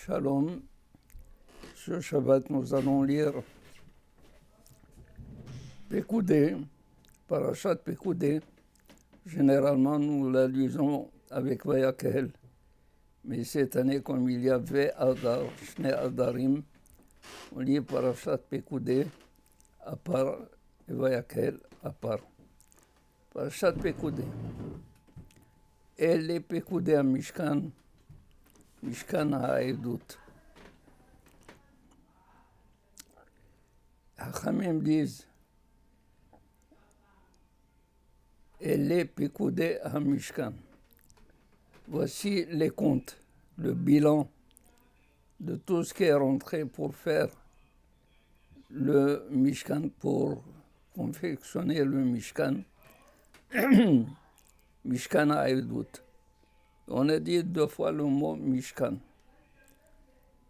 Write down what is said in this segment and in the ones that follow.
Shalom. Ce Shabbat, nous allons lire Pekoudé, Parashat Pekoudé. Généralement, nous la lisons avec Vayakel. Mais cette année, comme il y avait Adar, Shne Adarim, on lit Parashat Pekoudé à part et Vayakel à part. Parashat Pekoudé. Elle est Pekoudé à Mishkan, Mishkan Ha'edut. Hachamim disent, elle est Pekoudé à Mishkan. Voici les comptes, le bilan de tout ce qui est rentré pour faire le Mishkan, pour confectionner le Mishkan, Mishkan Ha'edut. On a dit 2 fois le mot Mishkan.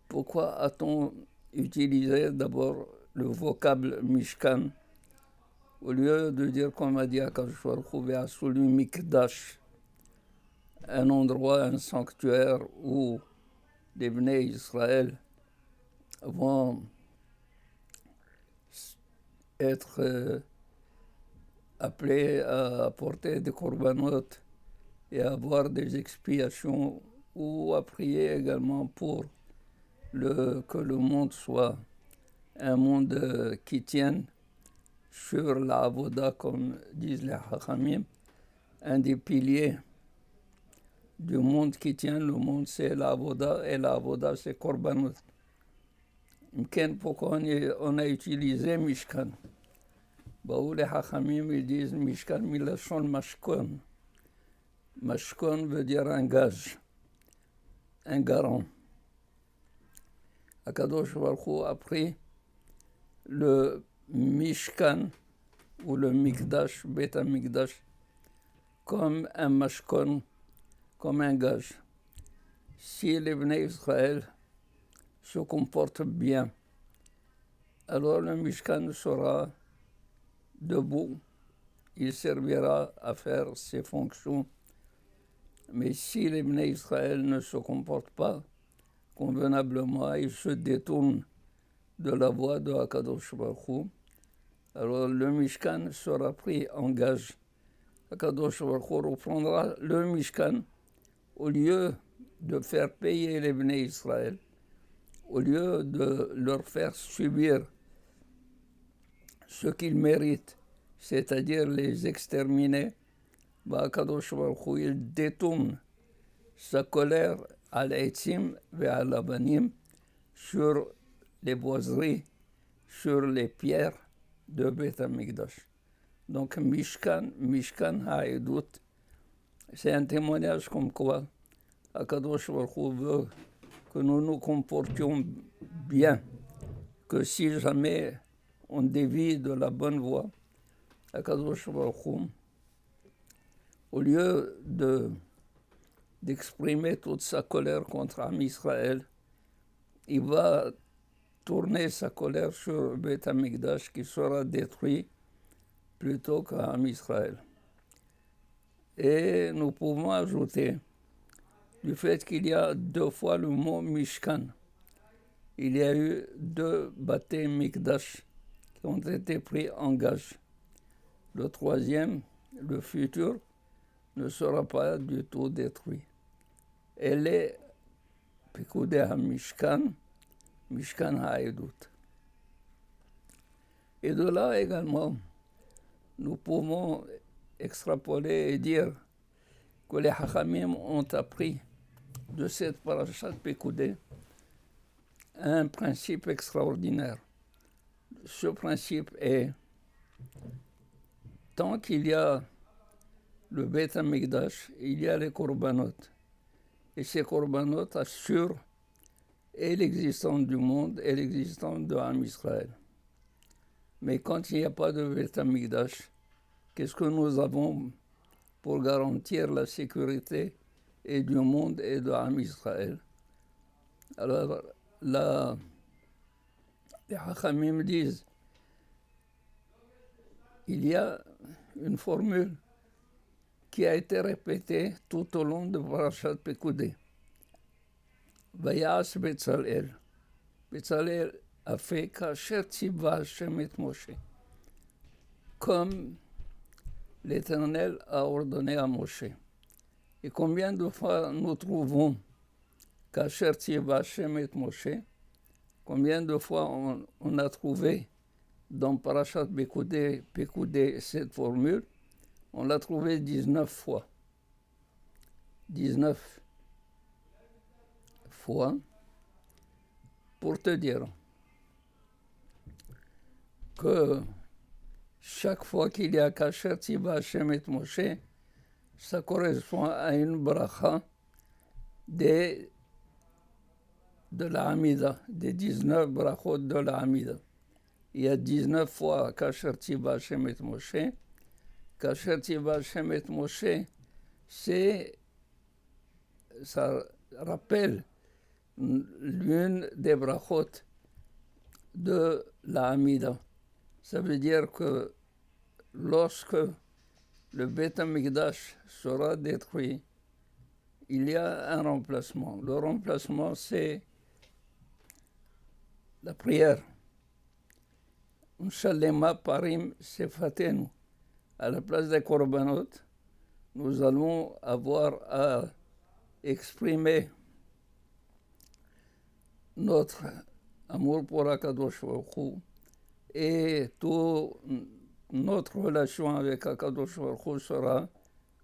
Pourquoi a-t-on utilisé d'abord le vocable Mishkan au lieu de dire, comme a dit Akadosh Baruch Hu, Ve'asu li Mikdash, un endroit, un sanctuaire où les Bnei Israël vont être appelés à apporter des korbanot et à avoir des expiations, ou à prier également pour que le monde soit un monde qui tienne sur la avoda, comme disent les Hachamim. Un des piliers du monde qui tient le monde, c'est la avoda, et la avoda, c'est korbanot. Pourquoi on a utilisé Mishkan? Où les Hachamim, ils disent Mishkan milashon mashkon. Mashkon veut dire un gage, un garant. Akadosh Baruch Hu a pris le Mishkan ou le Mikdash, Bet HaMikdash, comme un mashkon, comme un gage. Si les Bnei Israël se comportent bien, alors le Mishkan sera debout, il servira à faire ses fonctions. Mais si les Bnei Israël ne se comportent pas convenablement, ils se détournent de la voie de Akadosh Baruch Hu, alors le Mishkan sera pris en gage. Akadosh Baruch Hu reprendra le Mishkan au lieu de faire payer les Bnei Israël, au lieu de leur faire subir ce qu'ils méritent, c'est-à-dire les exterminer. Akadosh Baruch Hu, il détourne sa colère à l'Eitzim et à l'Abanim sur les boiseries, sur les pierres de Beth HaMikdash. Donc Mishkan Ha'edut, c'est un témoignage comme quoi Akadosh Baruch Hu veut que nous nous comportions bien, que si jamais on dévie de la bonne voie, Akadosh Baruch Hu, au lieu d'exprimer toute sa colère contre Am Israël, il va tourner sa colère sur Beth HaMikdash qui sera détruit plutôt qu'Am Israël. Et nous pouvons ajouter du fait qu'il y a 2 fois le mot Mishkan. Il y a eu 2 Bate Mikdash qui ont été pris en gage. Le 3e, le futur, ne sera pas du tout détruit. Elle est Pekoudé HaMishkan, Mishkan Ha'edut. Et de là également, nous pouvons extrapoler et dire que les Hachamim ont appris de cette parashat Pekoudé un principe extraordinaire. Ce principe est, tant qu'il y a le Beth HaMikdash, il y a les korbanot. Et ces korbanot assurent et l'existence du monde et l'existence de Am Israël. Mais quand il n'y a pas de Beth HaMikdash, qu'est-ce que nous avons pour garantir la sécurité et du monde et de Am Israël? Alors là, les Hachamim disent, il y a une formule qui a été répétée tout au long de Parashat Pekoudé. Vayas Betzalel. Betzalel a fait Kasher Tziva Hashem et Moshe, comme l'Éternel a ordonné à Moshe. Et combien de fois nous trouvons Kasher Tziva Hashem et Moshe? Combien de fois on a trouvé dans Parashat Pekudei cette formule? On l'a trouvé 19 fois. 19 fois pour te dire que chaque fois qu'il y a Kasher Tziva Hashem et Moshe, ça correspond à une bracha de la Hamida, des 19 brachot de la Hamida. Il y a 19 fois Kasher Tziva Hashem et Moshe. Kasher Tziva Hashem et Moshe, ça rappelle l'une des brachot de la Hamida. Ça veut dire que lorsque le Beth Amikdash sera détruit, il y a un remplacement. Le remplacement, c'est la prière. Shalema parim sefatenu. À la place des korbanot, nous allons avoir à exprimer notre amour pour Akadosh Baruch Hu et toute notre relation avec Akadosh Baruch Hu sera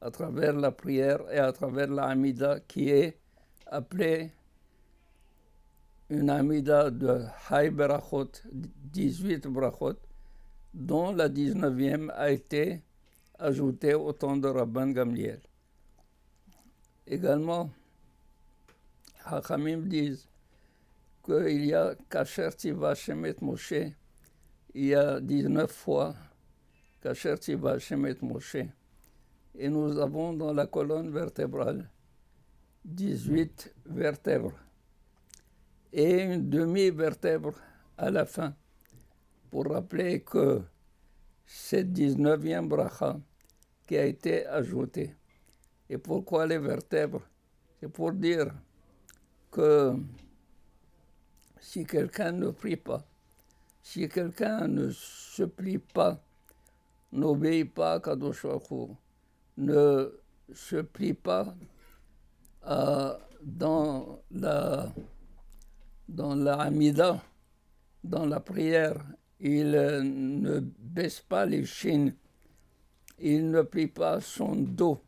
à travers la prière et à travers la Hamida qui est appelée une Hamida de Hay Berachot, 18 brachot, dont la 19e a été ajoutée au temps de Rabban Gamliel. Également, Hachamim disent qu'il y a Kasher Tziva Hashem et Moshe, il y a 19 fois Kasher Tziva Hashem et Moshe. Et nous avons dans la colonne vertébrale 18 vertèbres et une demi-vertèbre à la fin, pour rappeler que c'est 19e bracha qui a été ajoutée. Et pourquoi les vertèbres? C'est pour dire que si quelqu'un ne prie pas, si quelqu'un ne se plie pas, n'obéit pas à Kadosh Baruch Hu, ne se plie pas dans la Hamida, dans la prière, il ne baisse pas les chines, il ne plie pas son dos,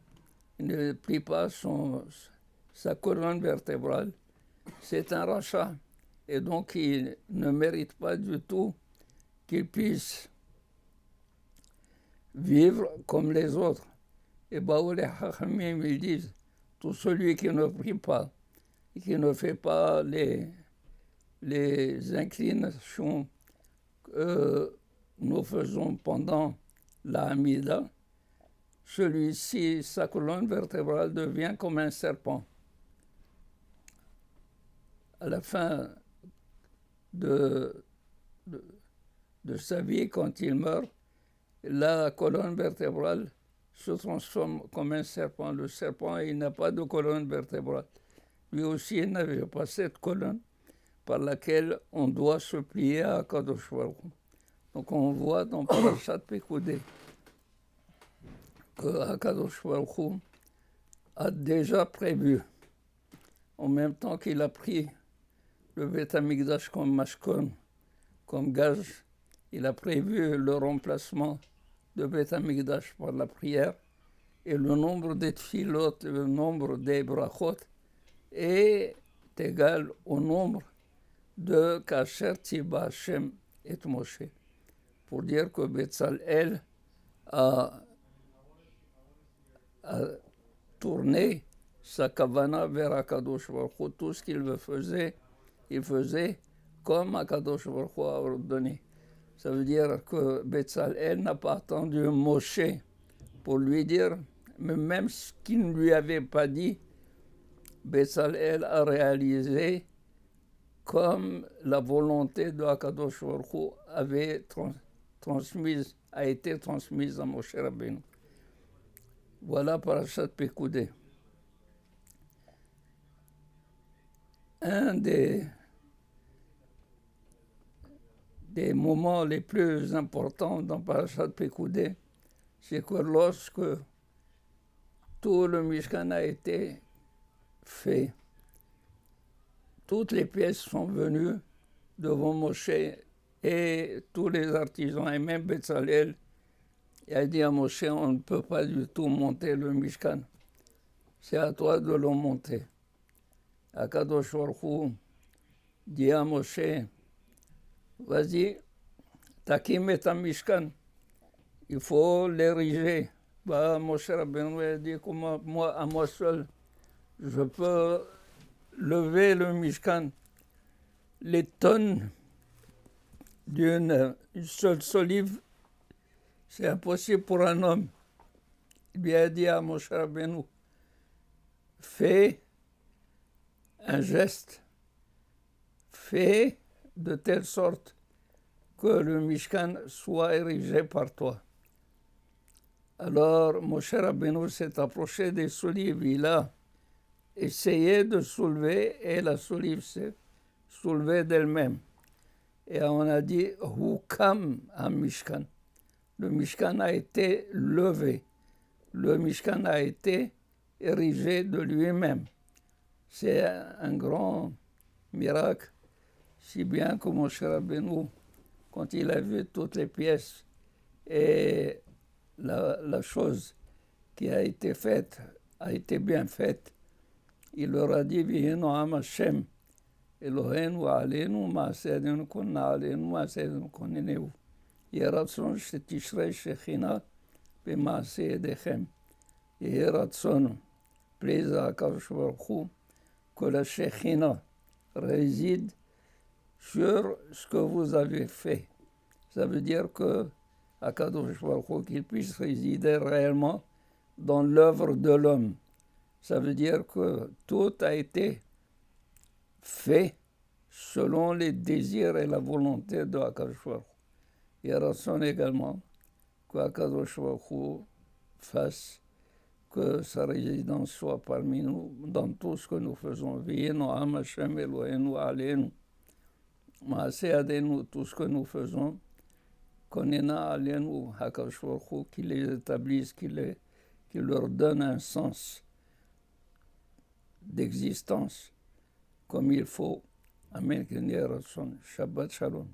il ne plie pas sa colonne vertébrale, c'est un rachat. Et donc il ne mérite pas du tout qu'il puisse vivre comme les autres. Et les Hachamim, ils disent, tout celui qui ne prie pas, et qui ne fait pas les inclinations que nous faisons pendant la Hamida, celui-ci, sa colonne vertébrale devient comme un serpent. À la fin de sa vie, quand il meurt, la colonne vertébrale se transforme comme un serpent. Le serpent, il n'a pas de colonne vertébrale. Lui aussi, il n'avait pas cette colonne par laquelle on doit se plier à Kadosh Baruch Hu. Donc on voit dans Parashat Pekudei que Akadosh Baruch Hu a déjà prévu, en même temps qu'il a pris le Beth Amikdash comme mashkon, comme gage, il a prévu le remplacement de Beth Amikdash par la prière, et le nombre des tfilot, le nombre des brachot est égal au nombre de Kasher Tziva Hashem et Moshe, pour dire que Betzalel a tourné sa kavana vers Akadosh Baruch Hu. Tout ce qu'il faisait, il faisait comme Akadosh Baruch Hu a ordonné. Ça veut dire que Betzalel n'a pas attendu Moshe pour lui dire, mais même ce qu'il ne lui avait pas dit, Betzalel a réalisé comme la volonté de Akadosh Baruch Hu a été transmise à Moshe Rabbeinu. Voilà Parashat Pekudei. un des moments les plus importants dans Parashat Pekoudé, c'est que lorsque tout le Mishkan a été fait, toutes les pièces sont venues devant Moshe et tous les artisans, et même Betzalel, il a dit à Moshe, on ne peut pas du tout monter le Mishkan. C'est à toi de le monter. Akadosh Baruch Hu dit à Moshe, vas-y, takim et un Mishkan, il faut l'ériger. Bah, Moshe Rabbeinu a dit, moi, à moi seul, je peux lever le Mishkan. Les tonnes d'une seule solive, c'est impossible pour un homme. Il lui a dit à Moshe Rabbeinu, fais un geste, fais de telle sorte que le Mishkan soit érigé par toi. Alors Moshe Rabbeinu s'est approché des solives, il a essayé de soulever et la solive s'est soulevée d'elle-même. Et on a dit Hukam à Mishkan. Le Mishkan a été levé. Le Mishkan a été érigé de lui-même. C'est un grand miracle, si bien que Moshe Rabbeinu, quand il a vu toutes les pièces et la chose qui a été faite a été bien faite, il leur a dit Vihinu Am Hashem, Eloheinu Aleinu, Maaseh Konna Aleinu, Maaseh Konneneu. יהי רצון שתשרה שכינה במעשה ידיכם. יהי רצון, plaise à Akadosh Baruch Hu, que la Shekhinah réside sur ce que vous avez fait. Ça veut dire que Akadosh Baruch Hu, qu'il puisse résider réellement dans l'œuvre de l'homme. Ça veut dire que tout a été fait selon les désirs et la volonté de Akadosh Baruch Hu. Il y a raison également qu'Akadosh Baruch Hu fasse que sa résidence soit parmi nous dans tout ce que nous faisons. Vihinu Am Hashem Eloheinu Aleinu. Maaseh Yadenu, tout ce que nous faisons, Konnena Aleinu, Akadosh Baruch Hu, qui les établisse, qui leur donne un sens d'existence comme il faut. Amen. Shabbat Shalom.